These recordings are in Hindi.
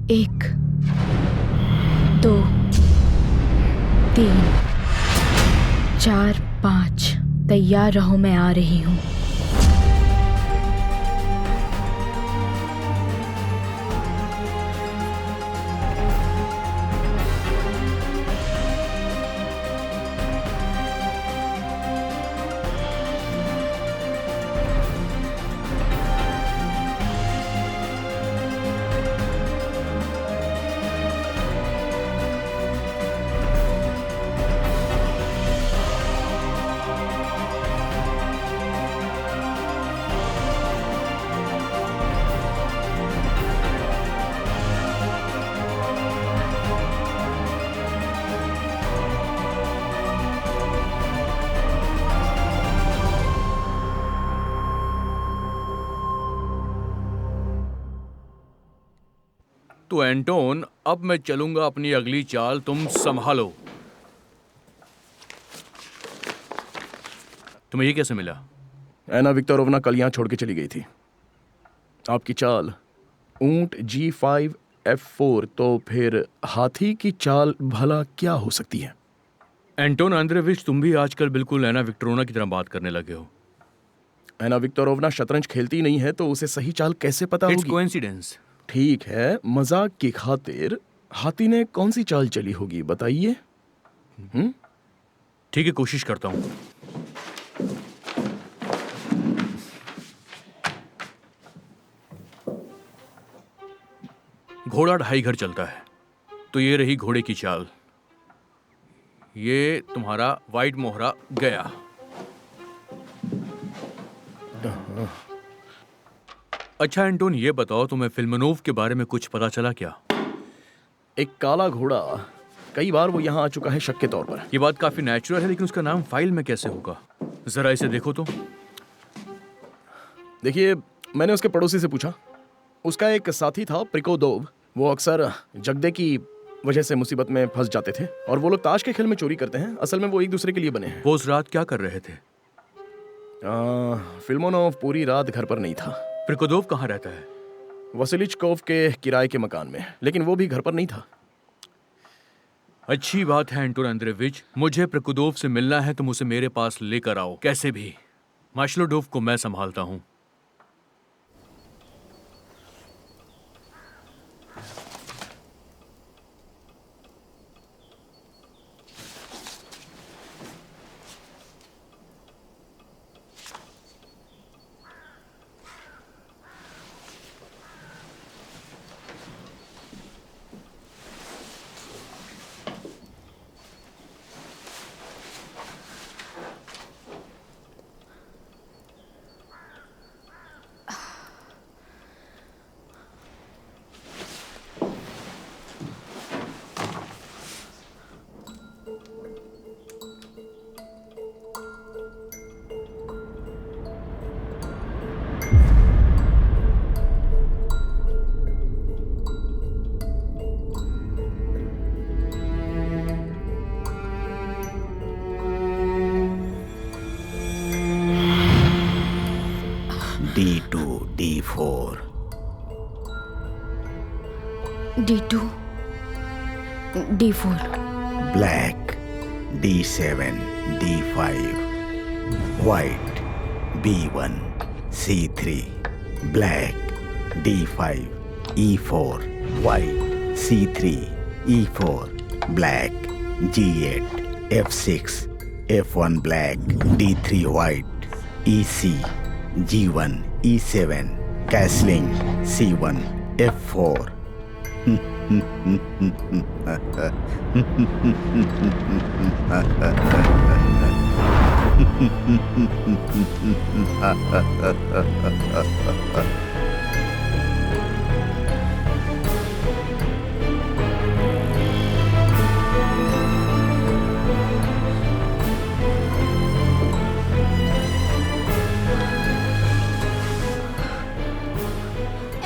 1 2 3 4 5। तैयार रहो, मैं आ रही हूँ। तो एंटोन, अब मैं चलूंगा अपनी अगली चाल, तुम संभालो। तुम्हें ये कैसे मिला? एना विक्टोरोवना कल यहाँ छोड़ के चली गई थी। आपकी चाल ऊंट G5 F4, तो फिर हाथी की चाल भला क्या हो सकती है? एंटोन आंद्रेविच, तुम भी आजकल बिल्कुल एना विक्टोरोवना की तरह बात करने लगे हो। एना विक्टोरोवना शतरंज खेलती नहीं है, तो उसे सही चाल कैसे पता इट्स होगी? कोइंसिडेंस। ठीक है, मजाक की खातिर हाथी ने कौन सी चाल चली होगी, बताइए। ठीक है, कोशिश करता हूं। घोड़ा 2.5 घर चलता है, तो ये रही घोड़े की चाल। ये तुम्हारा वाइट मोहरा गया। अच्छा एंटोन, ये बताओ, तुम्हें फिल्मनोव के बारे में कुछ पता चला क्या? एक काला घोड़ा, कई बार वो यहाँ आ चुका है शक के तौर पर। ये बात काफी नेचुरल है, लेकिन उसका नाम फाइल में कैसे होगा? जरा इसे देखो तो। देखिए, मैंने उसके पड़ोसी से पूछा। उसका एक साथी था प्रिकोदोव। वो अक्सर जगदे की वजह से मुसीबत में फंस जाते थे, और वो लोग ताश के खेल में चोरी करते हैं। असल में वो एक दूसरे के लिए बने हैं। वो उस रात क्या कर रहे थे? फिल्मोनोव पूरी रात घर पर नहीं था। प्रिकोदोव कहाँ रहता है? वसिलिचकोव के किराए के मकान में, लेकिन वो भी घर पर नहीं था। अच्छी बात है एंटोन आंद्रेविच, मुझे प्रिकोदोव से मिलना है, तुम उसे मेरे पास लेकर आओ कैसे भी। माशलोडोव को मैं संभालता हूं। D2 D4 D2 D4 Black D7 D5 White B1 C3 Black D5 E4 White C3 E4 Black G8 F6 F1 Black D3 White EC G1 E7 Castling C1 F4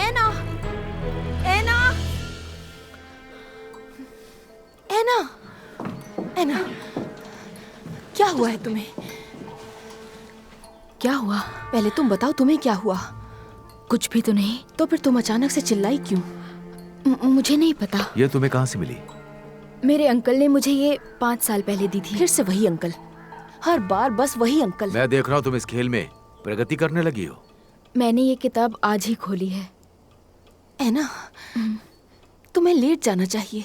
एना, एना, एना, एना, क्या हुआ है तुम्हें? क्या हुआ? पहले तुम बताओ, तुम्हें क्या हुआ? कुछ भी तो नहीं। तो फिर तुम अचानक से चिल्लाई क्यों? मुझे नहीं पता। ये तुम्हें कहाँ से मिली? मेरे अंकल ने मुझे ये 5 साल पहले दी थी। फिर से वही अंकल, हर बार बस वही अंकल। मैं देख रहा हूँ तुम इस खेल में प्रगति करने लगी हो। मैंने ये किताब आज ही खोली है। एना, तुम्हें लेट जाना चाहिए।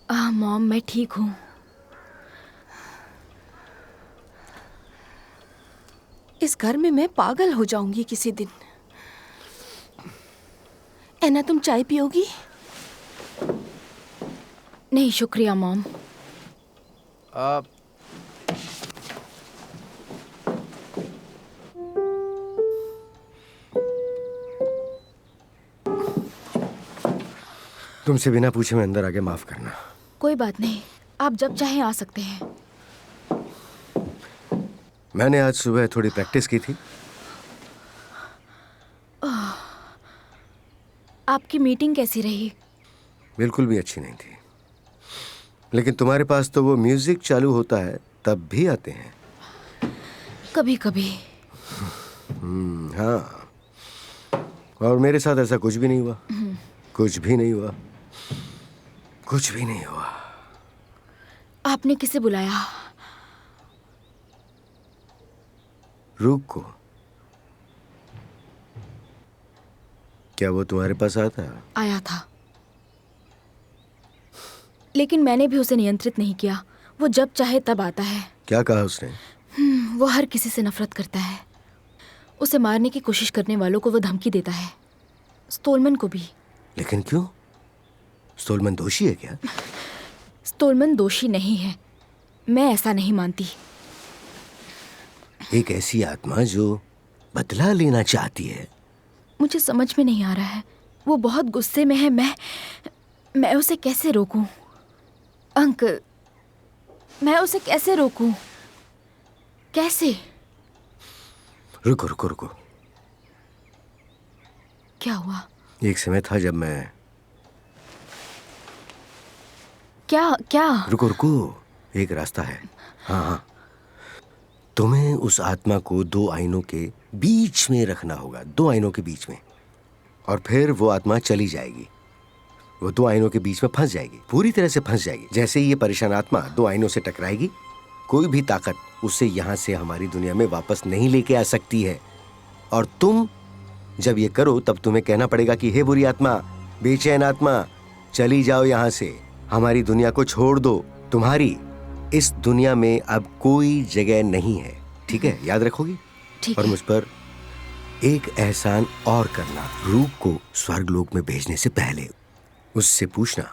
मॉम, मैं ठीक हूँ। इस घर में मैं पागल हो जाऊंगी किसी दिन। एना, तुम चाय पियोगी? नहीं शुक्रिया मॉम। तुमसे बिना पूछे मैं अंदर आके माफ करना। कोई बात नहीं, आप जब चाहें आ सकते हैं। मैंने आज सुबह थोड़ी प्रैक्टिस की थी। आपकी मीटिंग कैसी रही? बिल्कुल भी अच्छी नहीं थी, लेकिन तुम्हारे पास तो वो म्यूजिक चालू होता है तब भी आते हैं। कभी कभी। हाँ, और मेरे साथ ऐसा कुछ भी नहीं हुआ। कुछ भी नहीं हुआ, कुछ भी नहीं हुआ। आपने किसे बुलाया? रूक को। क्या वो तुम्हारे पास आता? आया था, लेकिन मैंने भी उसे नियंत्रित नहीं किया। वो जब चाहे तब आता है। क्या कहा उसने? वो हर किसी से नफरत करता है। उसे मारने की कोशिश करने वालों को वो धमकी देता है, स्टोलमैन को भी। लेकिन क्यों? स्टोलमैन दोषी है क्या? स्टोलमैन दोषी नहीं है, मैं ऐसा नहीं मानती। एक ऐसी आत्मा जो बदला लेना चाहती है। मुझे समझ में नहीं आ रहा है, वो बहुत गुस्से में है। मैं उसे कैसे रोकूं? अंकल, मैं उसे कैसे रोकूं? कैसे? रुको रुको रुको। क्या हुआ? एक समय था जब मैं... क्या? रुको रुको, एक रास्ता है। हाँ हाँ, तुम्हें उस आत्मा को 2 आईनों के बीच में रखना होगा, 2 आईनों के बीच में। और फिर वो आत्मा चली जाएगी, वो 2 आईनों के बीच में फंस जाएगी, पूरी तरह से फंस जाएगी। जैसे ही ये परेशान आत्मा 2 आईनों से टकराएगी, कोई भी ताकत उसे यहाँ से हमारी दुनिया में वापस नहीं लेके आ सकती है। और तुम जब ये करो तब तुम्हें कहना पड़ेगा कि हे बुरी आत्मा, बेचैन आत्मा, चली जाओ यहाँ से, हमारी दुनिया को छोड़ दो। तुम्हारी इस दुनिया में अब कोई जगह नहीं है, ठीक है? याद रखोगी? ठीक और है। मुझ पर एक एहसान और करना, रूप को स्वर्गलोक में भेजने से पहले उससे पूछना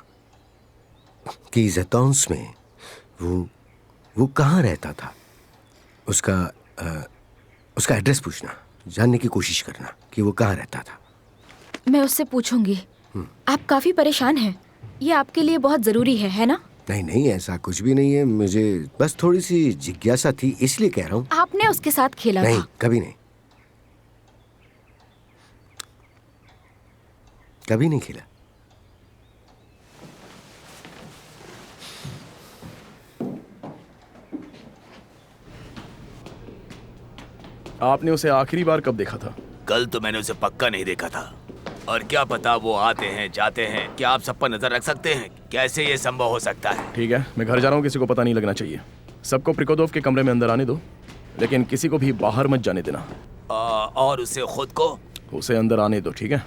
कि ज़ेतौन्स में वो कहाँ रहता था। उसका एड्रेस पूछना, जानने की कोशिश करना कि वो कहाँ रहता था। मैं उससे पूछूंगी। आप काफी परेशान हैं, ये आपके लिए बहुत जरूरी है ना? नहीं नहीं, ऐसा कुछ भी नहीं है, मुझे बस थोड़ी सी जिज्ञासा थी, इसलिए कह रहा हूँ। आपने उसके साथ खेला नहीं, था? कभी नहीं, कभी नहीं खेला। आपने उसे आखिरी बार कब देखा था? कल तो मैंने उसे पक्का नहीं देखा था, और क्या पता वो आते हैं जाते हैं। क्या आप सब पर नजर रख सकते हैं? कैसे ये संभव हो सकता है? ठीक है, मैं घर जा रहा हूँ, किसी को पता नहीं लगना चाहिए। सबको प्रिकोदोव के कमरे में अंदर आने दो, लेकिन किसी को भी बाहर मत जाने देना। और उसे खुद को? उसे अंदर आने दो, ठीक है?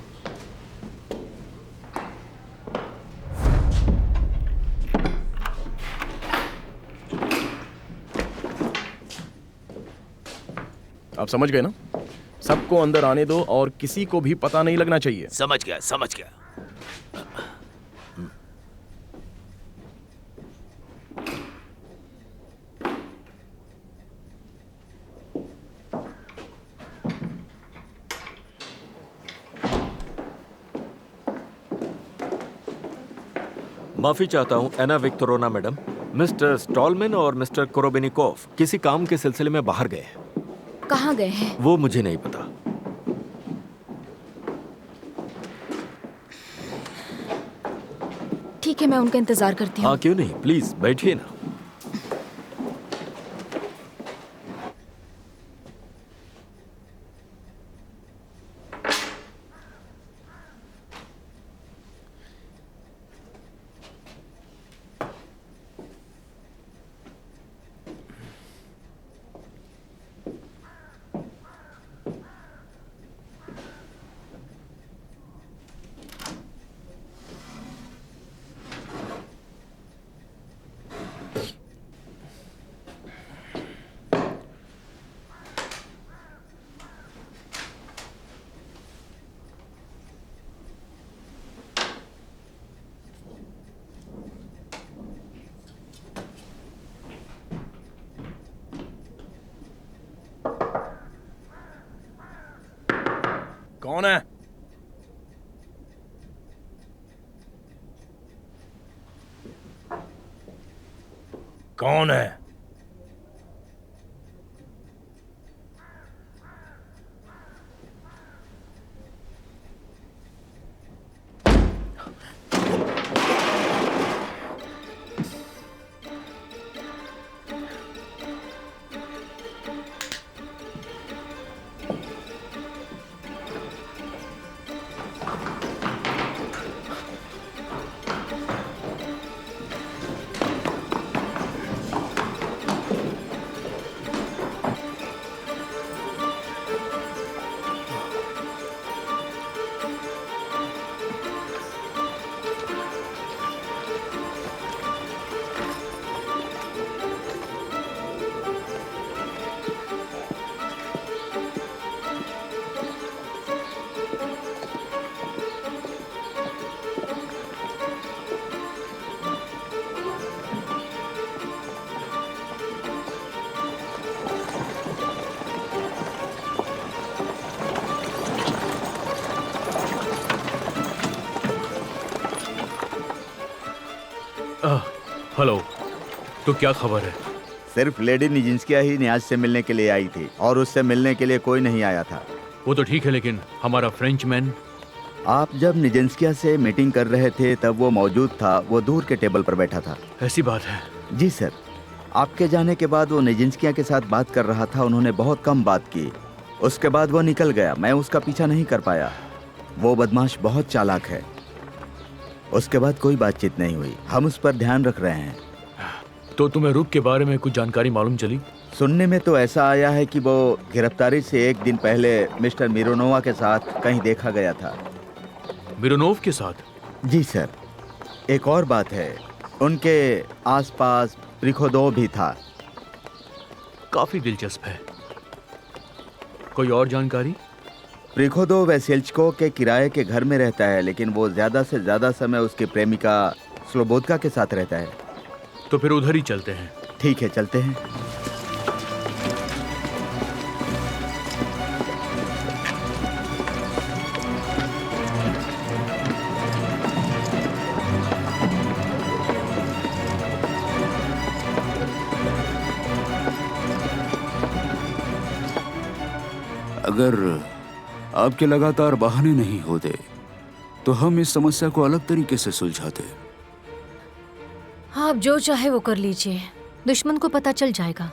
आप समझ गए ना? सबको अंदर आने दो और किसी को भी पता नहीं लगना चाहिए। समझ गया, समझ गया। माफी चाहता हूँ एना विक्टोरोना मैडम। मिस्टर स्टॉलमैन और मिस्टर कोरोबेनिकोव किसी काम के सिलसिले में बाहर गए हैं। कहाँ गए हैं? वो मुझे नहीं पता। ठीक है, मैं उनका इंतजार करती हूँ। हाँ, क्यों नहीं, प्लीज बैठिए ना। कौन है? कौन है? हेलो। तो क्या खबर है? सिर्फ लेडी निजिंस्किया ही नियाज से मिलने के लिए आई थी और उससे मिलने के लिए कोई नहीं आया था। वो तो ठीक है, लेकिन हमारा फ्रेंचमैन? आप जब निजिंस्किया से मीटिंग कर रहे थे तब वो मौजूद था। वो दूर के टेबल पर बैठा था। ऐसी बात है? जी सर। आपके जाने के बाद वो निजिंस्किया के साथ बात कर रहा था। उन्होंने बहुत कम बात की। उसके बाद वो निकल गया। मैं उसका पीछा नहीं कर पाया। वो बदमाश बहुत चालाक है। उसके बाद कोई बातचीत नहीं हुई। हम उस पर ध्यान रख रहे हैं। तो तुम्हें रुक के बारे में कुछ जानकारी मालूम चली? सुनने में तो ऐसा आया है कि वो गिरफ्तारी से एक दिन पहले मिस्टर मिरोनोवा के साथ कहीं देखा गया था। मिरोनोव के साथ? जी सर। एक और बात है, उनके आसपास प्रिखोदोव भी था। काफी दिलचस्प है। कोई और जानकारी? प्रिखोदोव वेसेल्चको के किराए के घर में रहता है, लेकिन वो ज्यादा से ज्यादा समय उसकी प्रेमिका स्लोबोदका के साथ रहता है। तो फिर उधर ही चलते हैं। ठीक है, चलते हैं। अगर आपके लगातार बहाने नहीं होते तो हम इस समस्या को अलग तरीके से सुलझाते। आप जो चाहे वो कर लीजिए। दुश्मन को पता चल जाएगा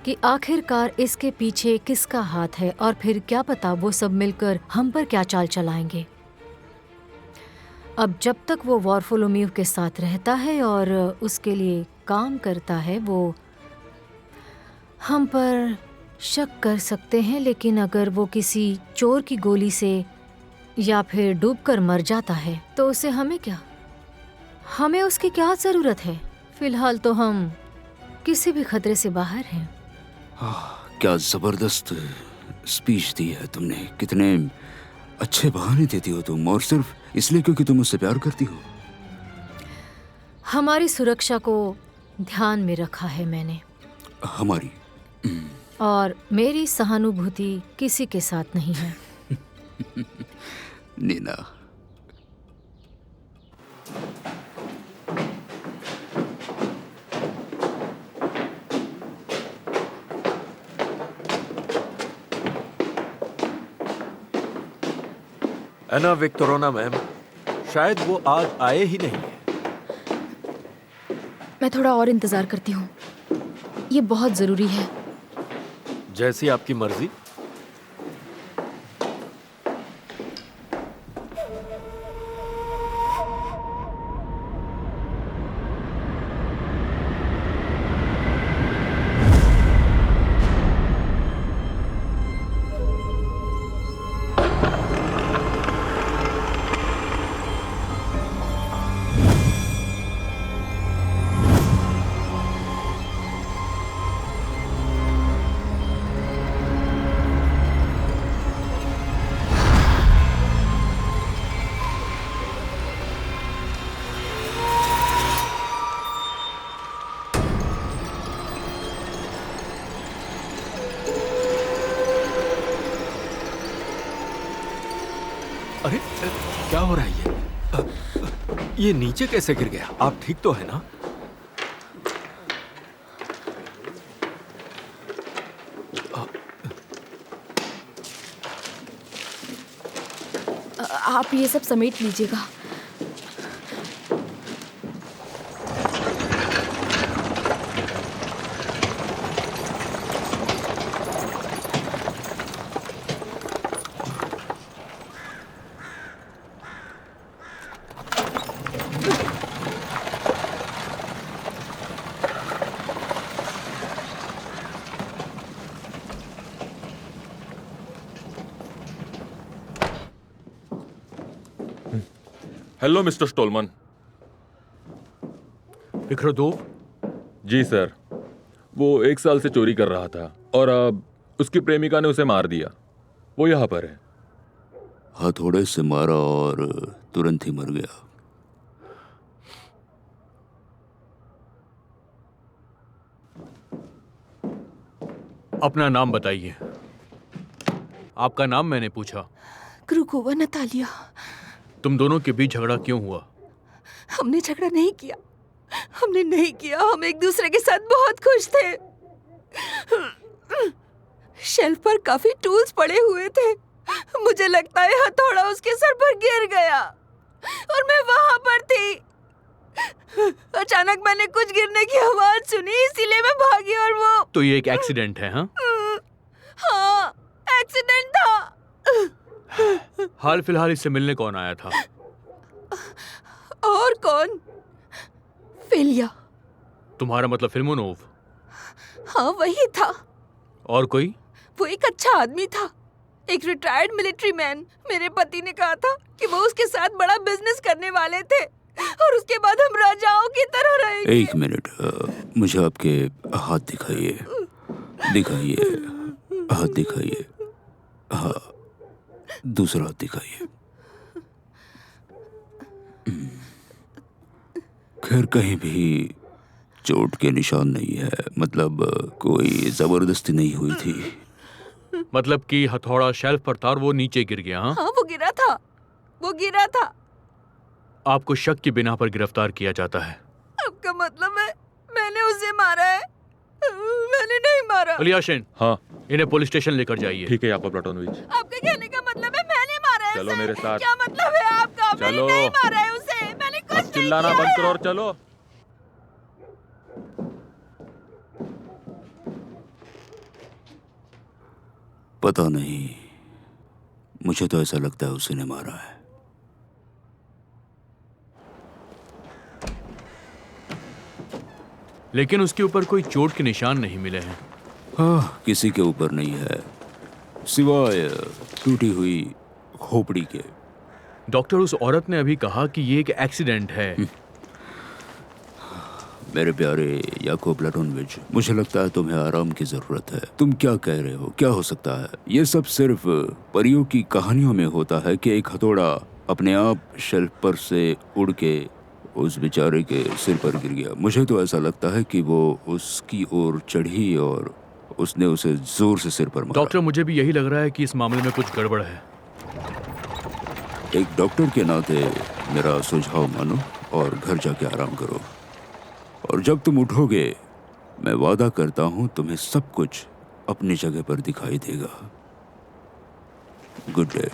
कि आखिरकार इसके पीछे किसका हाथ है, और फिर क्या पता वो सब मिलकर हम पर क्या चाल चलाएंगे। अब जब तक वो वारफोलोमीव के साथ रहता है और उसके लिए काम करता है, वो हम पर शक कर सकते हैं, लेकिन अगर वो किसी चोर की गोली से या फिर डूबकर मर जाता है तो उसे हमें क्या, हमें उसकी क्या जरूरत है। फिलहाल तो हम किसी भी खतरे से बाहर हैं। क्या जबरदस्त स्पीच दी है तुमने। कितने अच्छे बहाने देती हो तुम, और सिर्फ इसलिए क्योंकि तुम उससे प्यार करती हो। हमारी सुरक्षा को ध्यान में रखा है मैंने। हमारी और मेरी सहानुभूति किसी के साथ नहीं है। नीना, एना विक्टोरोना मैम, शायद वो आज आए ही नहीं है। मैं थोड़ा और इंतजार करती हूँ। ये बहुत जरूरी है। जैसी आपकी मर्जी। ये नीचे कैसे गिर गया? आप ठीक तो है ना? आप ये सब समेट लीजिएगा। Hello mister Stolman. विक्रोदोव? जी सर, वो 1 साल से चोरी कर रहा था और अब उसकी प्रेमिका ने उसे मार दिया। वो यहाँ पर है। हथौड़े से मारा और तुरंत ही मर गया। अपना नाम बताइए। आपका नाम मैंने पूछा। क्रूकोवा नतालिया। तुम दोनों के बीच झगड़ा क्यों हुआ? हमने झगड़ा नहीं किया। हमने नहीं किया। हम एक दूसरे के साथ बहुत खुश थे। शेल्फ पर काफी टूल्स पड़े हुए थे। मुझे लगता है हथौड़ा उसके सर पर गिर गया और मैं वहां पर थी। अचानक मैंने कुछ गिरने की आवाज सुनी, इसीलिए मैं भागी और वो। तो ये एक एक्सीडेंट है? हाँ, एक्सीडेंट था। हाल फिलहाल इससे मिलने कौन आया था? और कौन? फेलिया। तुम्हारा मतलब फिल्मोनोव? हाँ, वही था। और कोई? वो एक अच्छा आदमी था, एक रिटायर्ड मिलिट्री मैन। मेरे पति ने कहा था कि वो उसके साथ बड़ा बिजनेस करने वाले थे और उसके बाद हम राजाओं की तरह रहेंगे। 1 मिनट, मुझे आपके हाथ दिखाइए। दिखाइए, हाथ दिखाइए। हाँ, दूसरा हाथ दिखाइए। खैर, कहीं भी चोट के निशान नहीं है। मतलब कोई जबरदस्ती नहीं हुई थी। मतलब कि हथौड़ा शेल्फ पर था और वो नीचे गिर गया? हाँ, वो गिरा था। वो गिरा था। आपको शक की बिना पर गिरफ्तार किया जाता है। आपका मतलब है मैंने उसे मारा है? मैंने नहीं मारा। अलियाशिन, हाँ, इन्हें पुलिस स्टेशन लेकर जाइए। ठीक है याकोब प्लाटोनोविच। आपके कहने का मतलब है मैंने मारा है चलो उसे? मेरे साथ। क्या मतलब है आपका? चलो। मैंने नहीं मारा है उसे। मैंने कुछ नहीं चिल्लाना किया बंद है। करो और चलो। पता नहीं, मुझे तो ऐसा लगता है उसी ने मारा है। लेकिन उसके ऊपर कोई चोट के निशान नहीं मिले हैं। हाँ, किसी के ऊपर नहीं है सिवाय टूटी हुई खोपड़ी के। डॉक्टर, उस औरत ने अभी कहा कि ये एक एक्सीडेंट है। मेरे प्यारे याकोब प्लाटोनोविच, मुझे लगता है तुम्हें आराम की जरूरत है। तुम क्या कह रहे हो? क्या हो सकता है? ये सब सिर्फ परियों की कहानियों में होता है कि एक हथौड़ा अपने आप शेल्फ पर से उड़ के उस बेचारे के सिर पर गिर गया। मुझे तो ऐसा लगता है कि वो उसकी ओर चढ़ी और उसने उसे जोर से सिर पर मारा। डॉक्टर, मुझे भी यही लग रहा है कि इस मामले में कुछ गड़बड़ है। एक डॉक्टर के नाते मेरा सुझाव मानो और घर जाके आराम करो। और जब तुम उठोगे, मैं वादा करता हूं तुम्हें सब कुछ अपनी जगह पर दिखाई देगा। Good day.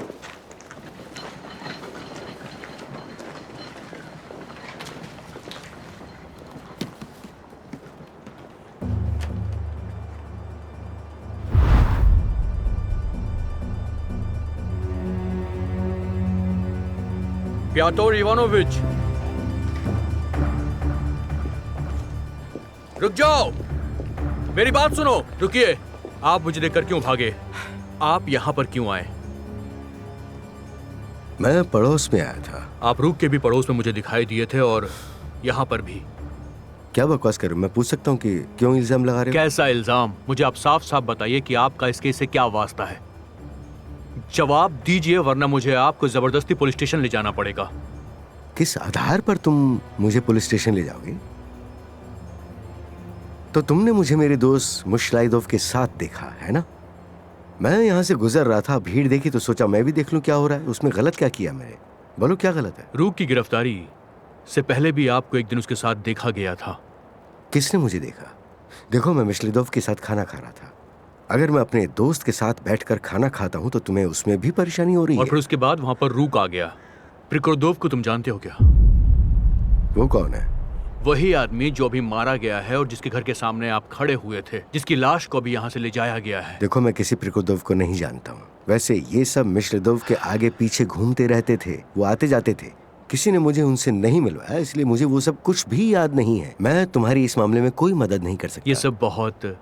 प्याटोर इवानोविच, रुक जाओ। मेरी बात सुनो। रुकिए। आप मुझे देखकर क्यों भागे? आप यहाँ पर क्यों आए? मैं पड़ोस में आया था। आप रुक के भी पड़ोस में मुझे दिखाई दिए थे और यहाँ पर भी। क्या बकवास कर रहे हो? मैं पूछ सकता हूँ कि क्यों इल्जाम लगा रहे हो? कैसा इल्जाम? मुझे आप साफ साफ बताइए कि आपका इस केस से क्या वास्ता है। जवाब दीजिए, वरना मुझे आपको जबरदस्ती पुलिस स्टेशन ले जाना पड़ेगा। किस आधार पर तुम मुझे पुलिस स्टेशन ले जाओगे? तो तुमने मुझे मेरे दोस्त मुशलाइदोव के साथ देखा है ना? मैं यहाँ से गुजर रहा था, भीड़ देखी तो सोचा मैं भी देख लूं क्या हो रहा है। उसमें गलत क्या किया मैंने? बोलो क्या गलत है? रूक की गिरफ्तारी से पहले भी आपको एक दिन उसके साथ देखा गया था। किसने मुझे देखा? देखो, मैं मिशलिदोव के साथ खाना खा रहा था। अगर मैं अपने दोस्त के साथ बैठकर खाना खाता हूं तो तुम्हें उसमें भी परेशानी हो रही है। और फिर उसके बाद वहां पर रूक आ गया। प्रिकोदोव को तुम जानते हो क्या? वो कौन है? वही आदमी जो अभी मारा गया है और जिसके घर के सामने आप खड़े हुए थे, जिसकी लाश को अभी यहाँ से ले जाया गया है। देखो, मैं किसी प्रिकोदोव को नहीं जानता हूँ। वैसे ये सब मिशलिदोव के आगे पीछे घूमते रहते थे, वो आते जाते थे। किसी ने मुझे उनसे नहीं मिलवाया, इसलिए मुझे वो सब कुछ भी याद नहीं है। मैं तुम्हारी इस मामले में कोई मदद नहीं कर सकता। ये सब बहुत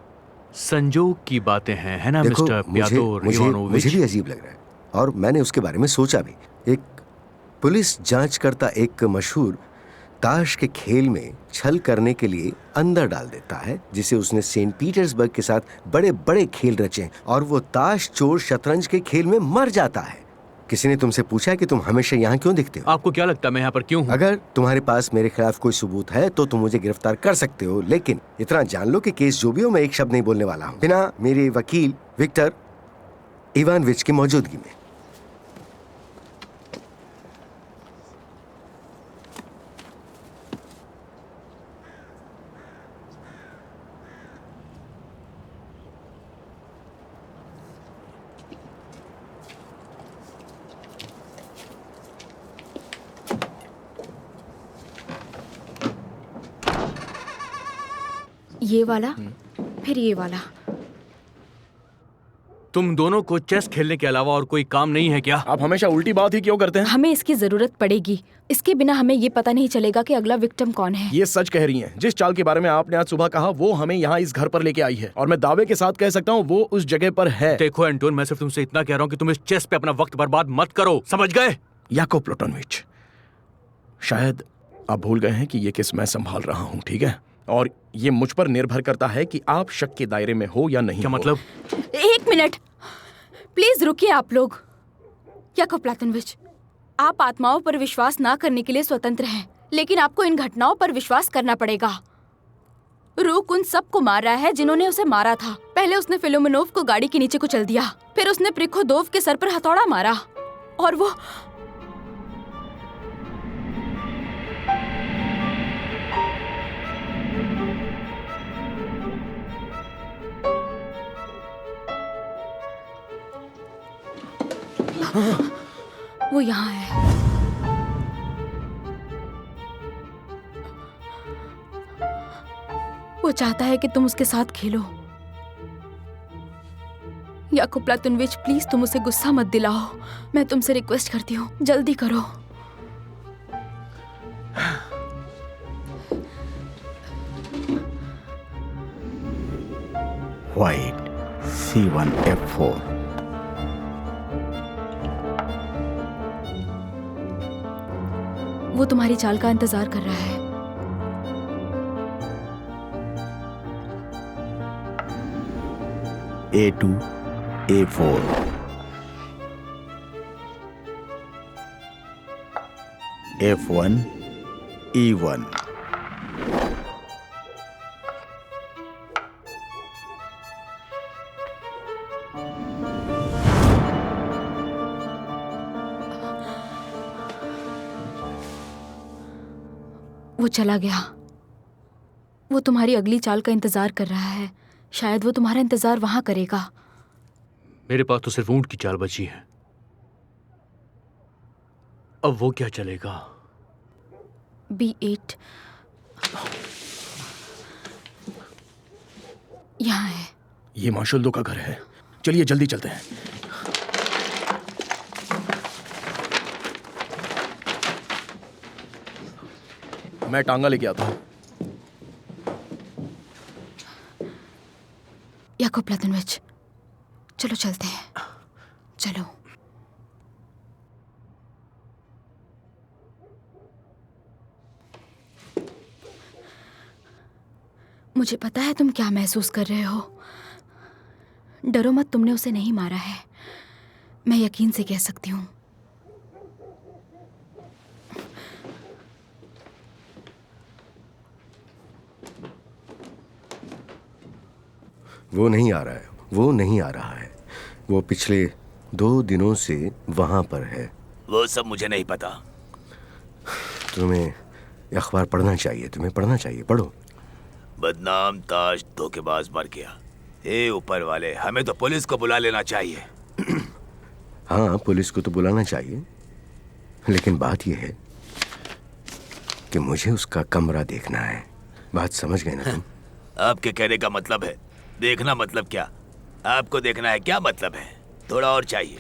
संजोग की बातें हैं, है ना देखो, मिस्टर प्यातोर इवानोविच? मुझे भी अजीब लग रहा है और मैंने उसके बारे में सोचा भी। एक पुलिस जांचकर्ता एक मशहूर ताश के खेल में छल करने के लिए अंदर डाल देता है, जिसे उसने सेंट पीटर्सबर्ग के साथ बड़े बड़े खेल रचे, और वो ताश चोर शतरंज के खेल में मर जाता है। किसी ने तुमसे पूछा है कि तुम हमेशा यहाँ क्यों दिखते हो? आपको क्या लगता है मैं यहाँ पर क्यों हूँ? अगर तुम्हारे पास मेरे खिलाफ कोई सबूत है तो तुम मुझे गिरफ्तार कर सकते हो, लेकिन इतना जान लो कि केस जो भी हो, मैं एक शब्द नहीं बोलने वाला हूँ बिना मेरे वकील विक्टर इवानोविच की मौजूदगी में। ये वाला, फिर ये वाला। तुम दोनों को चेस खेलने के अलावा और कोई काम नहीं है क्या? आप हमेशा उल्टी बात ही क्यों करते हैं? हमें इसकी जरूरत पड़ेगी। इसके बिना हमें ये पता नहीं चलेगा कि अगला विक्टिम कौन है। ये सच कह रही हैं। जिस चाल के बारे में आपने आज सुबह कहा वो हमें यहाँ इस घर पर लेके आई है, और मैं दावे के साथ कह सकता हूँ वो उस जगह पर है। देखो एंटोन, मैं सिर्फ तुमसे इतना कह रहा हूँ कि तुम इस चेस पे अपना वक्त बर्बाद मत करो, समझ गए? याकोब प्लटोनविच, शायद आप भूल गए हैं कि ये केस मैं संभाल रहा हूँ, ठीक है? और ये मुझ पर निर्भर करता है कि आप शक के दायरे में हो या नहीं। क्या मतलब? एक मिनट, प्लीज रुकिए आप लोग। याकोब प्लटोनविच, आप आत्माओं पर विश्वास ना करने के लिए स्वतंत्र हैं, लेकिन आपको इन घटनाओं पर विश्वास करना पड़ेगा। रूक उन सबको मार रहा है जिन्होंने उसे मारा था। पहले उसने फिलोमेनोव को गाड़ी के नीचे कुचल दिया, फिर उसने प्रिकोदोव के सर पर हथौड़ा मारा, और वो वो यहाँ है। वो चाहता है कि तुम उसके साथ खेलो। याकोब प्लटोनविच, प्लीज तुम उसे गुस्सा मत दिलाओ। मैं तुमसे रिक्वेस्ट करती हूँ, जल्दी करो। White C1 F4। वो तुम्हारी चाल का इंतजार कर रहा है। A2 A4। F1 E1। वो चला गया। वो तुम्हारी अगली चाल का इंतजार कर रहा है। शायद वो तुम्हारा इंतजार वहां करेगा। मेरे पास तो सिर्फ ऊंट की चाल बची है। अब वो क्या चलेगा? B8 यहाँ है। ये मार्शल का घर है। चलिए जल्दी चलते हैं। मैं टांगा लेके आता हूँ। याकोब प्लटोनविच, चलो चलते हैं। चलो। मुझे पता है तुम क्या महसूस कर रहे हो। डरो मत, तुमने उसे नहीं मारा है। मैं यकीन से कह सकती हूँ। वो नहीं आ रहा है। वो नहीं आ रहा है। वो पिछले 2 दिनों से वहां पर है। वो सब मुझे नहीं पता। तुम्हें ये अखबार पढ़ना चाहिए, तुम्हें पढ़ना चाहिए, पढ़ो। बदनाम ताज धोखेबाज मर गया। हे ऊपर वाले, हमें तो पुलिस को बुला लेना चाहिए। हाँ, पुलिस को तो बुलाना चाहिए, लेकिन बात यह है कि मुझे उसका कमरा देखना है। बात समझ गए ना तुम? आपके कहने का मतलब है देखना मतलब क्या? आपको देखना है क्या मतलब है? थोड़ा और चाहिए।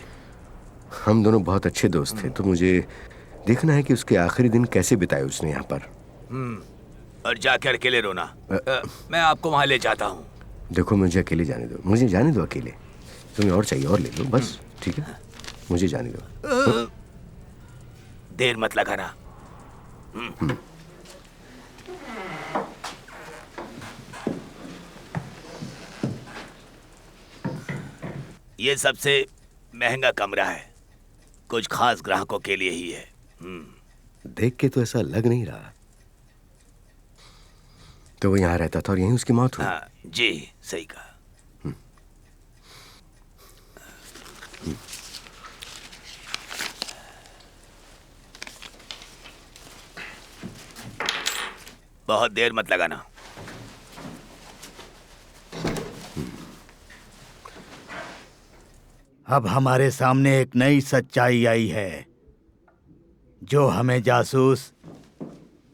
हम दोनों बहुत अच्छे दोस्त थे, तो मुझे देखना है कि उसके आखिरी दिन कैसे बिताए उसने यहाँ पर। और जाकर अकेले रोना। मैं आपको वहां ले जाता हूँ। देखो, मुझे अकेले जाने दो, मुझे जाने दो अकेले। तुम्हें और चाहिए और ले लो, बस ठीक है, मुझे जाने दो। देर मत लगाना। ये सबसे महंगा कमरा है, कुछ खास ग्राहकों के लिए ही है। देख के तो ऐसा लग नहीं रहा। तो वो यहाँ रहता था और यहीं उसकी मौत हुई? हाँ जी, सही कहा। बहुत देर मत लगाना। अब हमारे सामने एक नई सच्चाई आई है जो हमें जासूस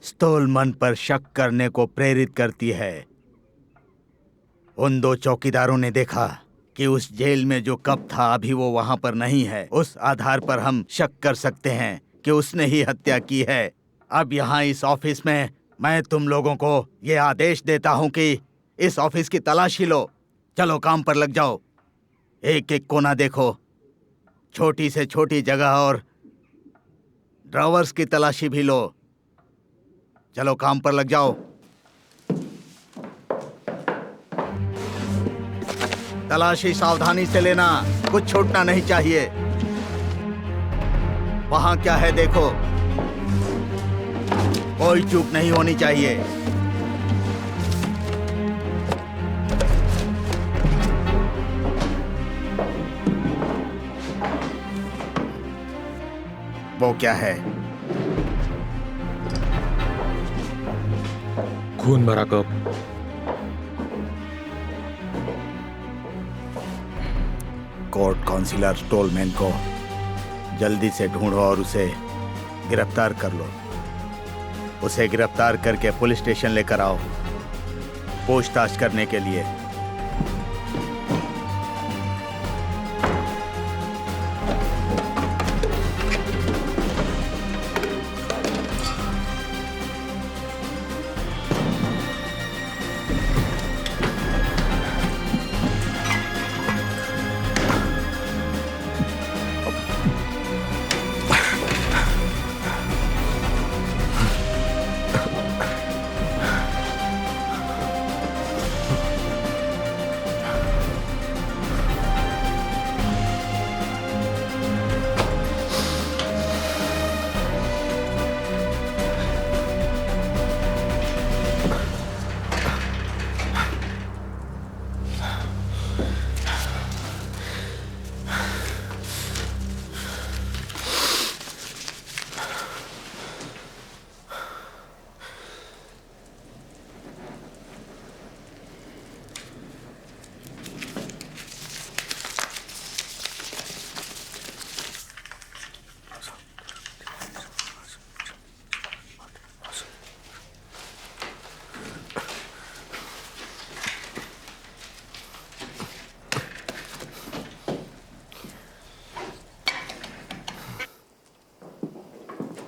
स्टोलमन पर शक करने को प्रेरित करती है। उन दो चौकीदारों ने देखा कि उस जेल में जो कप था अभी वो वहां पर नहीं है। उस आधार पर हम शक कर सकते हैं कि उसने ही हत्या की है। अब यहाँ इस ऑफिस में मैं तुम लोगों को ये आदेश देता हूँ कि इस ऑफिस की तलाशी लो। चलो काम पर लग जाओ। एक एक कोना देखो, छोटी से छोटी जगह और ड्रॉवर्स की तलाशी भी लो। चलो काम पर लग जाओ। तलाशी सावधानी से लेना, कुछ छूटना नहीं चाहिए। वहां क्या है देखो, कोई चूक नहीं होनी चाहिए। वो क्या है? खून भरा कप। कोर्ट काउंसिलर स्टोलमैन को जल्दी से ढूंढो और उसे गिरफ्तार कर लो। उसे गिरफ्तार करके पुलिस स्टेशन लेकर आओ पूछताछ करने के लिए।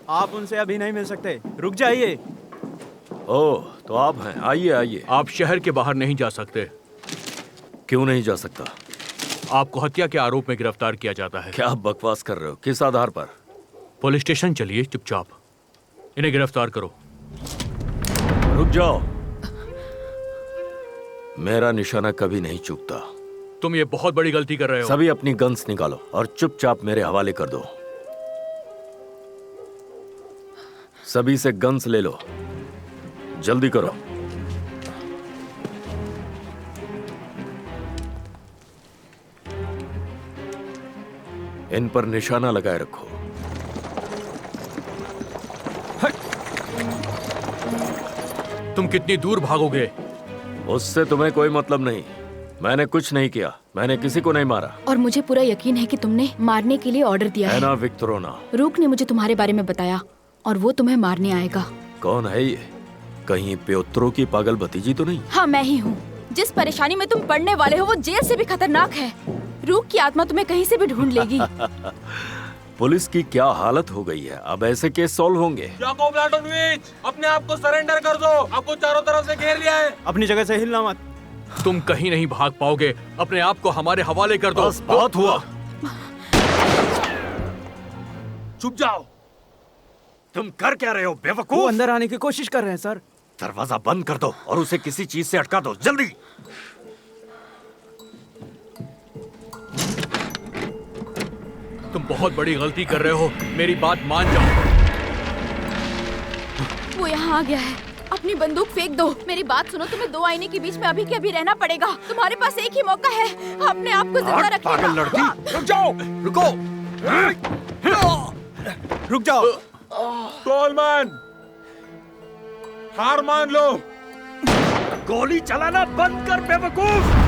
आप उनसे अभी नहीं मिल सकते, रुक जाइए। ओह, तो आप हैं, आइए आइए। आप शहर के बाहर नहीं जा सकते। क्यों नहीं जा सकता? आपको हत्या के आरोप में गिरफ्तार किया जाता है। क्या बकवास कर रहे हो? किस आधार पर? पुलिस स्टेशन चलिए चुपचाप, इन्हें गिरफ्तार करो। रुक जाओ, मेरा निशाना कभी नहीं चूकता। तुम ये बहुत बड़ी गलती कर रहे हो। सभी अपनी गन्स निकालो और चुपचाप मेरे हवाले कर दो। सभी से गन्स ले लो, जल्दी करो। इन पर निशाना लगाए रखो। तुम कितनी दूर भागोगे? उससे तुम्हें कोई मतलब नहीं। मैंने कुछ नहीं किया, मैंने किसी को नहीं मारा। और मुझे पूरा यकीन है कि तुमने मारने के लिए ऑर्डर दिया है। एना विक्टोरोना। रूक ने मुझे तुम्हारे बारे में बताया और वो तुम्हें मारने आएगा। कौन है ये? कहीं प्योत्रो की पागल भतीजी तो नहीं? हाँ, मैं ही हूँ। जिस परेशानी में तुम पड़ने वाले हो वो जेल से भी खतरनाक है। रूक की आत्मा तुम्हें कहीं से भी ढूंढ लेगी। पुलिस की क्या हालत हो गई है, अब ऐसे केस सॉल्व होंगे। याकूब ब्लाटोनोविच, अपने आप को सरेंडर कर दो, आपको चारों तरफ से घेर लिया है। अपनी जगह से हिलना मत। तुम कहीं नहीं भाग पाओगे, अपने आप को हमारे हवाले कर दो। बस बहुत हुआ। चुप जाओ। तुम कर क्या रहे हो वो बेवकूफ? अंदर आने की कोशिश कर रहे हैं सर। दरवाजा बंद कर दो और उसे किसी चीज से अटका दो, जल्दी। तुम बहुत बड़ी गलती कर रहे हो, मेरी बात मान जाओ। वो यहाँ आ गया है। अपनी बंदूक फेंक दो। मेरी बात सुनो, तुम्हें दो आईने के बीच में अभी के अभी रहना पड़ेगा। तुम्हारे पास एक ही मौका है अपने आप को जिंदा रखने का। पागल लड़की, रुक जाओ। रुको। रुक जाओ। टोलमैन, हार मान लो। गोली चलाना बंद कर बेवकूफ।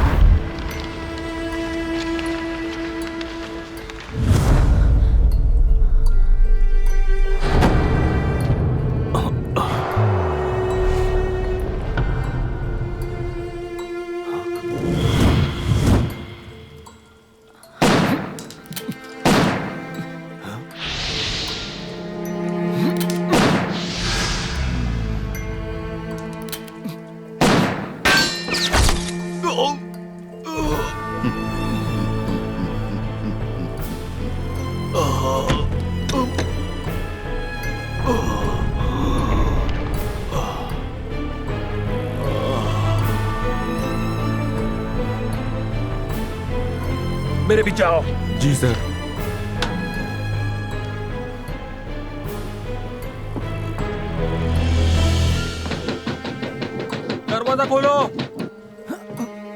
मेरे पीछे आओ। जी सर। दरवाजा खोलो।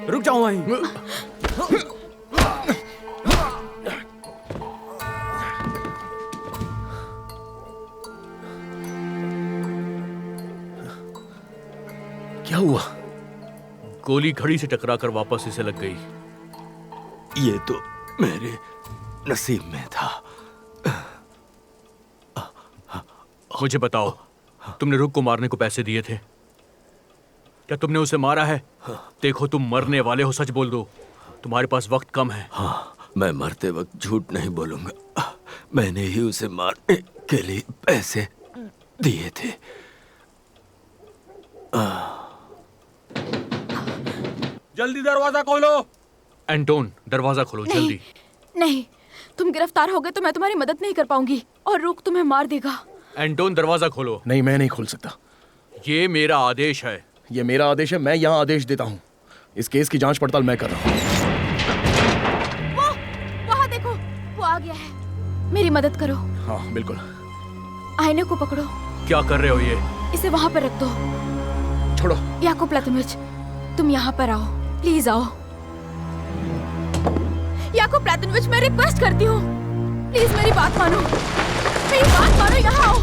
रुक जाओ वहीं। क्या हुआ? गोली घड़ी से टकराकर वापस इसे लग गई। ये तो मेरे नसीब में था। मुझे बताओ, तुमने रुक को मारने को पैसे दिए थे? क्या तुमने उसे मारा है? देखो, तुम मरने वाले हो, सच बोल दो। तुम्हारे पास वक्त कम है। हाँ, मैं मरते वक्त झूठ नहीं बोलूंगा। मैंने ही उसे मारने के लिए पैसे दिए थे। जल्दी दरवाजा खोलो। एंटोन, दरवाजा खोलो जल्दी। नहीं, तुम गिरफ्तार हो गए तो मैं तुम्हारी मदद नहीं कर पाऊंगी और रूक तुम्हें मार देगा। एंटोन, दरवाजा खोलो। नहीं, मैं नहीं खोल सकता। ये मेरा आदेश है। ये मेरा आदेश है, मैं यहाँ आदेश देता हूँ। इस केस की जांच पड़ताल मैं कर रहा हूँ। वहाँ देखो, वो आ गया है। मेरी मदद करो। हाँ बिल्कुल। आईने को पकड़ो। क्या कर रहे हो ये? इसे वहाँ पर रख दो। छोड़ो। याकूब प्लातोनिच, तुम यहाँ पर आओ, प्लीज आओ। याकूब प्लातोनिच, मैं रिक्वेस्ट करती हूँ, प्लीज मेरी बात मानो। मेरी बात मानो, यहाँ आओ।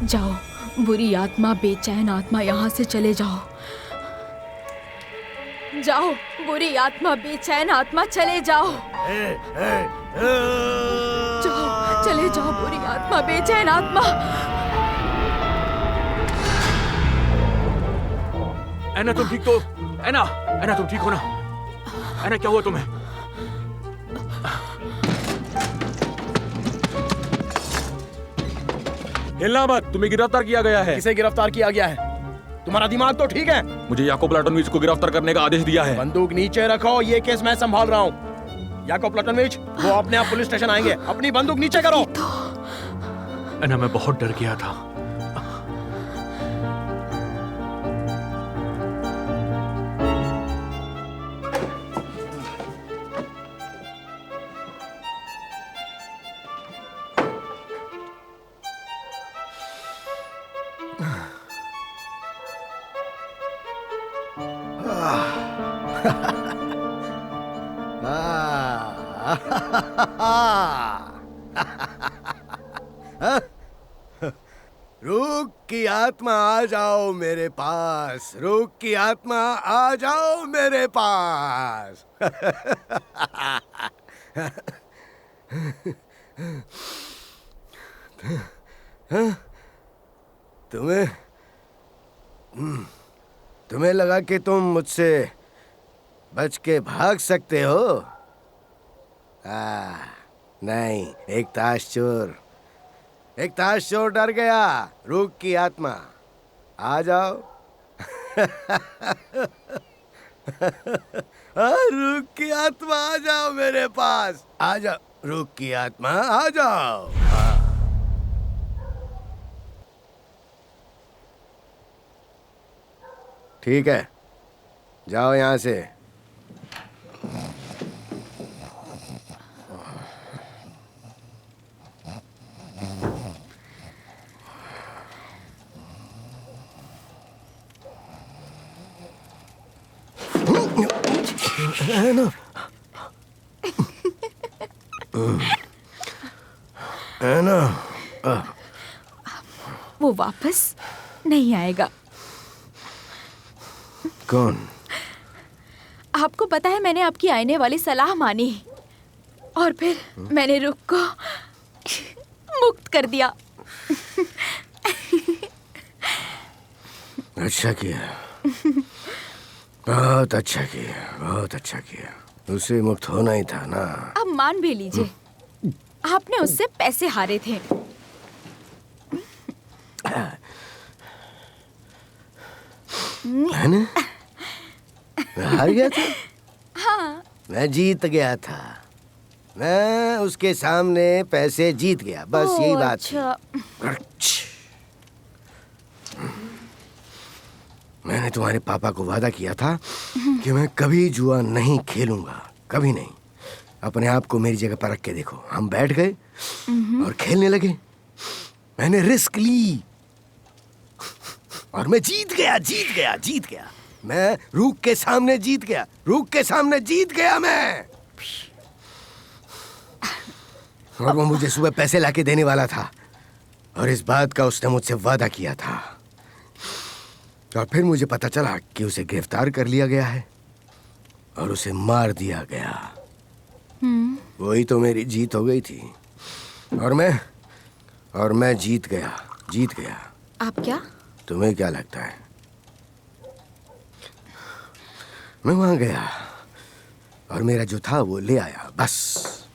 जाओ, बुरी आत्मा, बेचैन आत्मा, यहाँ से चले जाओ। जाओ, बुरी आत्मा, बेचैन आत्मा, चले जाओ। जाओ, चले जाओ, बुरी आत्मा, बेचैन आत्मा। एना, तुम ठीक तो? एना, एना, तुम ठीक हो ना? एना, क्या हुआ तुम्हें? हिलना मत, तुम्हें गिरफ्तार किया गया है। किसे गिरफ्तार किया गया है? तुम्हारा दिमाग तो ठीक है? मुझे याकूब प्लाटोनोविच को गिरफ्तार करने का आदेश दिया है। बंदूक नीचे रखो, ये केस मैं संभाल रहा हूँ। याकूब प्लाटोनोविच, वो अपने आप पुलिस स्टेशन आएंगे। अपनी बंदूक नीचे करो। एना, मैं बहुत डर गया था। रूक की आत्मा आ जाओ मेरे पास, रूक की आत्मा आ जाओ मेरे पास। तुम्हें लगा कि तुम मुझसे बच के भाग सकते हो? नहीं, एक ताश चोर डर गया। रूक की आत्मा आ जाओ। रूक की आत्मा आ जाओ मेरे पास, आ जाओ। रूक की आत्मा आ जाओ। ठीक है, जाओ यहां से। है ना? वो वापस नहीं आएगा। कौन? आपको पता है, मैंने आपकी आने वाली सलाह मानी और फिर मैंने रुक को मुक्त कर दिया। अच्छा किया, बहुत अच्छा किया, बहुत अच्छा किया। उसे मुक्त होना ही था ना। अब मान भी लीजिए, आपने उससे पैसे हारे थे। है ना? मैं हार गया था? हाँ। मैं जीत गया था। मैं उसके सामने पैसे जीत गया, बस यही बात थी। मैंने तुम्हारे पापा को वादा किया था कि मैं कभी जुआ नहीं खेलूंगा, कभी नहीं। अपने आप को मेरी जगह पर रख के देखो। हम बैठ गए और खेलने लगे। मैंने रिस्क ली और मैं जीत गया। मैं रूक के सामने जीत गया मैं। और वो मुझे सुबह पैसे लाके देने वाला था और इस बात का उसने मुझसे वादा किया था। और फिर मुझे पता चला कि उसे गिरफ्तार कर लिया गया है और उसे मार दिया गया। वही तो मेरी जीत हो गई थी। और मैं जीत गया। आप क्या? तुम्हें क्या लगता है? मैं वहां गया और मेरा जो था वो ले आया, बस।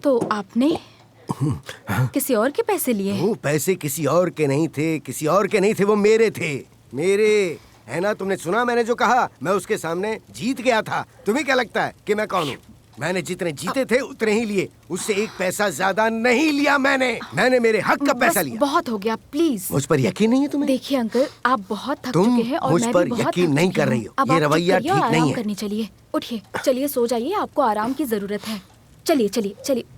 तो आपने किसी और के पैसे लिए? वो पैसे किसी और के नहीं थे, वो मेरे थे, मेरे। है ना? तुमने सुना मैंने जो कहा? मैं उसके सामने जीत गया था। तुम्हें क्या लगता है कि मैं कौन हूँ? मैंने जितने जीते थे उतने ही लिए, उससे एक पैसा ज्यादा नहीं लिया मैंने मेरे हक का पैसा लिया। बहुत हो गया, प्लीज। मुझ पर यकीन नहीं है तुम्हें? देखिए अंकल, आप बहुत थक तुम चुके हैं और मुझ मैं पर भी बहुत यकीन नहीं कर रही हो। ये रवैया ठीक नहीं है। करनी चाहिए। उठिए, चलिए सो जाइए, आपको आराम की जरूरत है। चलिए तुम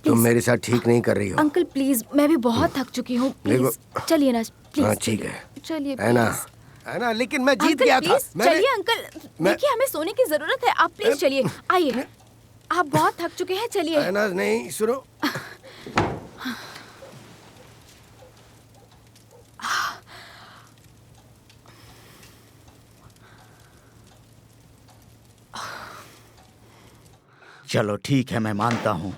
प्लीज। मेरे साथ ठीक नहीं कर रही हो। अंकल प्लीज, मैं भी बहुत थक चुकी हूँ, प्लीज चलिए ना, प्लीज। हाँ ठीक है, चलिए है ना, लेकिन मैं जीत गया था। चलिए अंकल, देखिए हमें सोने की जरूरत है, आप प्लीज चलिए, आइए। आप बहुत थक चुके हैं, चलिए। है ना? नहीं, सुनो। चलो ठीक है, मैं मानता हूँ,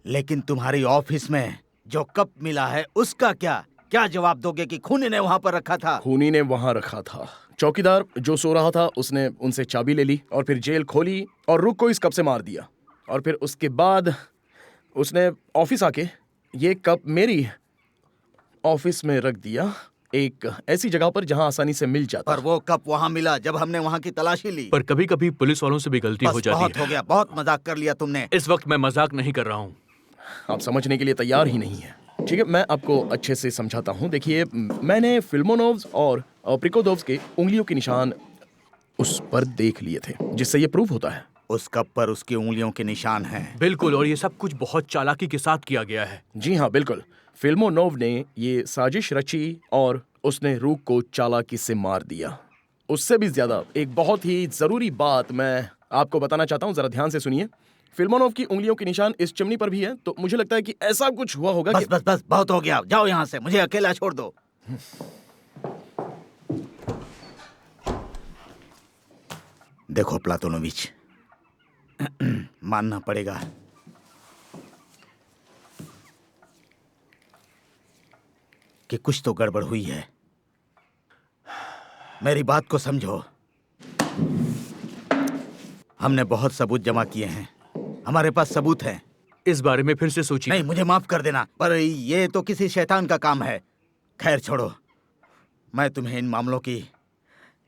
लेकिन तुम्हारी ऑफिस में जो कप मिला है उसका क्या जवाब दोगे कि खूनी ने वहाँ पर रखा था? खूनी ने वहाँ रखा था। चौकीदार जो सो रहा था उसने उनसे चाबी ले ली और फिर जेल खोली और रुक को इस कप से मार दिया। और फिर उसके बाद उसने ऑफिस आके ये कप मेरी ऑफिस में रख दिया, एक ऐसी जगह पर जहां आसानी से मिल जाता। पर वो कप वहाँ मिला जब हमने वहाँ की तलाशी ली। पर कभी कभी पुलिस वालों से भी गलती हो जाती है। बहुत हो गया, बहुत मजाक कर लिया तुमने। इस वक्त मैं मजाक नहीं कर रहा हूँ। आप समझने के लिए तैयार ही नहीं है। ठीक है, मैं आपको अच्छे से समझाता हूँ। देखिए, मैंने फिल्मोनोव्स और प्रिकोदोव्स के उंगलियों के निशान उस पर देख लिए थे, जिससे ये प्रूव होता है उस कप पर उसकी उंगलियों के निशान हैं। बिल्कुल, और ये सब कुछ बहुत चालाकी के साथ किया गया है। जी हाँ, बिल्कुल। फिल्मोनोव ने ये साजिश रची और उसने रूक को चालाकी से मार दिया। उससे भी ज्यादा एक बहुत ही जरूरी बात मैं आपको बताना चाहता हूँ, जरा ध्यान से सुनिए। फिल्मोनोव की उंगलियों के निशान इस चिमनी पर भी है, तो मुझे लगता है कि ऐसा कुछ हुआ होगा बस बस बस, बहुत हो गया, जाओ यहाँ से, मुझे अकेला छोड़ दो। देखो प्लातोनोविच, मानना पड़ेगा कि कुछ तो गड़बड़ हुई है। मेरी बात को समझो। हमने बहुत सबूत जमा किए हैं, हमारे पास सबूत हैं। इस बारे में फिर से सोचिए। नहीं, मुझे माफ कर देना, पर ये तो किसी शैतान का काम है। खैर छोड़ो, मैं तुम्हें इन मामलों की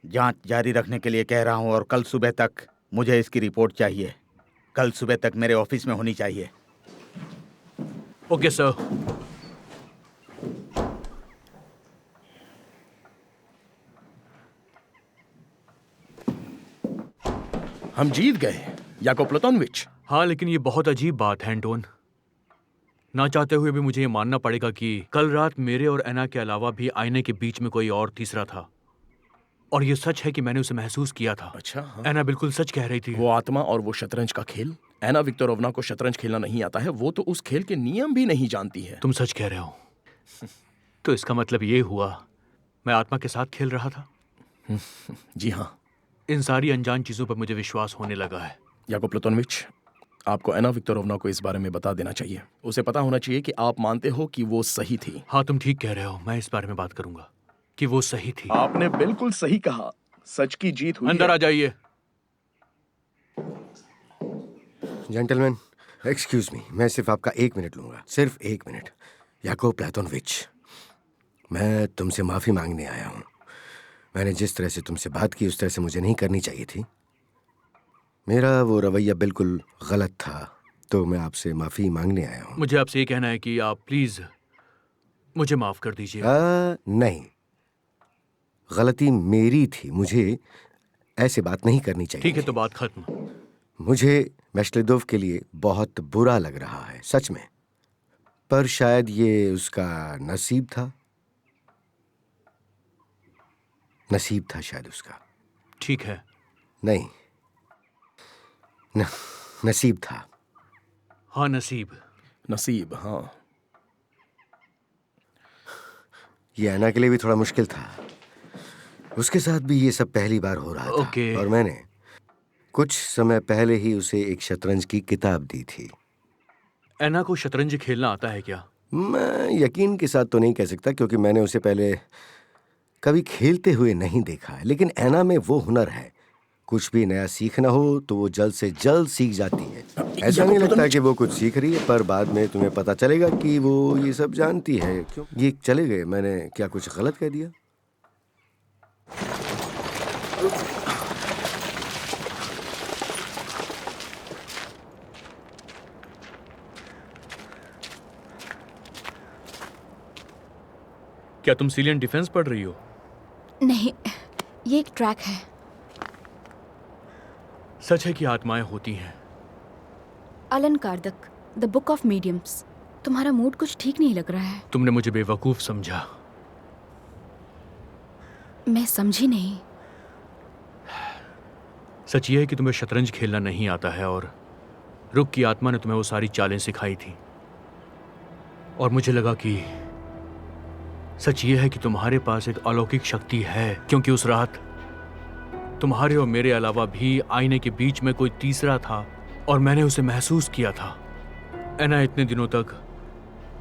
जांच जारी रखने के लिए कह रहा हूं, और कल सुबह तक मुझे इसकी रिपोर्ट चाहिए। कल सुबह तक मेरे ऑफिस में होनी चाहिए। Okay sir. हम जीत गए याकोब प्लातोनोविच। हाँ, लेकिन ये बहुत अजीब बात है एंटोन। ना चाहते हुए भी मुझे ये मानना पड़ेगा कि कल रात मेरे और एना के अलावा भी आईने के बीच में कोई और तीसरा था। और ये सच है कि मैंने उसे महसूस किया था। अच्छा हाँ। एना बिल्कुल सच कह रही थी। वो आत्मा और वो शतरंज का खेल। एना विक्टोरोवना को शतरंज खेलना नहीं आता है, वो तो उस खेल के नियम भी नहीं जानती है। तुम सच कह रहे हो। तो इसका मतलब ये हुआ मैं आत्मा के साथ खेल रहा था। जी हाँ। इन सारी अनजान चीजों पर मुझे विश्वास होने लगा है। याकोब प्लातोनोविच, आपको एना विक्टोरोवना को इस बारे में बता देना चाहिए। उसे पता होना चाहिए कि आप मानते हो कि वो सही थी। हाँ, तुम ठीक कह रहे हो। मैं इस बारे में बात करूंगा कि वो सही थी। आपने बिल्कुल सही कहा, सच की जीत हुई। अंदर आ जाइए। जेंटलमैन, एक्सक्यूज मी, मैं सिर्फ आपका 1 मिनट लूंगा, सिर्फ 1 मिनट। याकोब प्लातोनोविच, मैं तुमसे माफी मांगने आया हूं। मैंने जिस तरह से तुमसे बात की उस तरह से मुझे नहीं करनी चाहिए थी। मेरा वो रवैया बिल्कुल गलत था, तो मैं आपसे माफी मांगने आया हूं। मुझे आपसे ये कहना है कि आप प्लीज मुझे माफ कर दीजिए। नहीं, गलती मेरी थी, मुझे ऐसे बात नहीं करनी चाहिए। ठीक है, तो बात खत्म। मुझे मेश्लेदोव के लिए बहुत बुरा लग रहा है, सच में, पर शायद ये उसका नसीब था। नसीब था शायद उसका। ठीक है। नहीं, नसीब था। हाँ, नसीब। नसीब, हाँ। ये एना के लिए भी थोड़ा मुश्किल था। उसके साथ भी ये सब पहली बार हो रहा था। और मैंने कुछ समय पहले ही उसे एक शतरंज की किताब दी थी। एना को शतरंज खेलना आता है क्या? मैं यकीन के साथ तो नहीं कह सकता, क्योंकि मैंने उसे पहले कभी खेलते हुए नहीं देखा है, लेकिन एना में वो हुनर है। कुछ भी नया सीखना हो तो वो जल्द से जल्द सीख जाती है। ऐसा नहीं लगता कि वो कुछ सीख रही है, पर बाद में तुम्हें पता चलेगा कि वो ये सब जानती है। क्यों ये चले गए? मैंने क्या कुछ गलत कह दिया? क्या तुम सीलियन डिफेंस पढ़ रही हो? नहीं, ये एक ट्रैक है। सच है कि आत्माएं होती हैं। Allan Kardec, the book of mediums. तुम्हारा मूड कुछ ठीक नहीं लग रहा है। तुमने मुझे बेवकूफ समझा। मैं समझी नहीं। सच ये है कि तुम्हें शतरंज खेलना नहीं आता है, और रुक की आत्मा ने तुम्हें वो सारी चालें सिखाई थी। और मुझे लगा कि सच ये है कि तुम्हारे पास एक अलौकिक शक्ति है, क्योंकि उस रात तुम्हारे और मेरे अलावा भी आईने के बीच में कोई तीसरा था, और मैंने उसे महसूस किया था। एना, इतने दिनों तक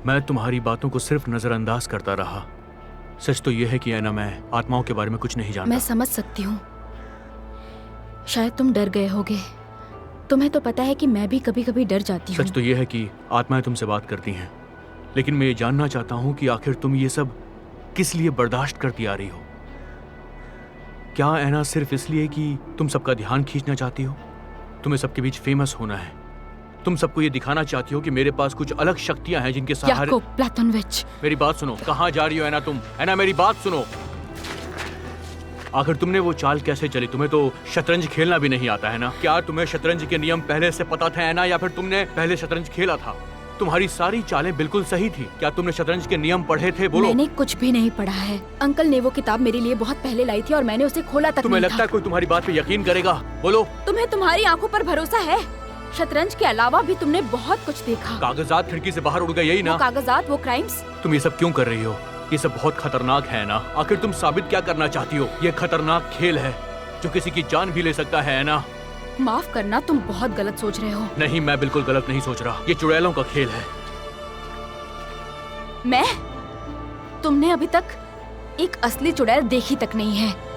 मैं तुम्हारी बातों को सिर्फ नजरअंदाज करता रहा। सच तो यह है कि एना, मैं आत्माओं के बारे में कुछ नहीं जानता। मैं समझ सकती हूँ। शायद तुम डर गए होगे। तुम्हें तो पता है कि मैं भी कभी कभी डर जाती हूँ। सच तो यह है कि आत्माएं तुमसे बात करती हैं, लेकिन मैं ये जानना चाहता हूँ कि आखिर तुम ये सब किस लिए बर्दाश्त करती आ रही हो? क्या एना सिर्फ इसलिए कि तुम सबका ध्यान खींचना चाहती हो? तुम्हें सबके बीच फेमस होना है। तुम सबको ये दिखाना चाहती हो कि मेरे पास कुछ अलग शक्तियां हैं जिनके सहारे। याकोब प्लातोनोविच, मेरी बात सुनो। कहाँ जा रही हो एना तुम? एना, मेरी बात सुनो। आखिर तुमने वो चाल कैसे चली? तुम्हें तो शतरंज खेलना भी नहीं आता है ना? क्या तुम्हें शतरंज के नियम पहले से पता थे एना, या फिर तुमने पहले शतरंज खेला था? तुम्हारी सारी चालें बिल्कुल सही थी। क्या तुमने शतरंज के नियम पढ़े थे? बोलो। मैंने कुछ भी नहीं पढ़ा है। अंकल ने वो किताब मेरे लिए बहुत पहले लाई थी और मैंने उसे खोला तक तुम्हें नहीं लगता है कोई तुम्हारी बात पे यकीन करेगा? बोलो। तुम्हें तुम्हारी आंखों पर भरोसा है? शतरंज के अलावा भी तुमने बहुत कुछ देखा। कागजात खिड़की से बाहर उड़ गए, यही ना? वो कागजात, वो क्राइम्स। तुम ये सब क्यों कर रही हो? ये सब बहुत खतरनाक है ना? आखिर तुम साबित क्या करना चाहती हो? ये खतरनाक खेल है जो किसी की जान भी ले सकता है ना? माफ करना, तुम बहुत गलत सोच रहे हो। नहीं, मैं बिल्कुल गलत नहीं सोच रहा। ये चुड़ैलों का खेल है। मैं? तुमने अभी तक एक असली चुड़ैल देखी तक नहीं है।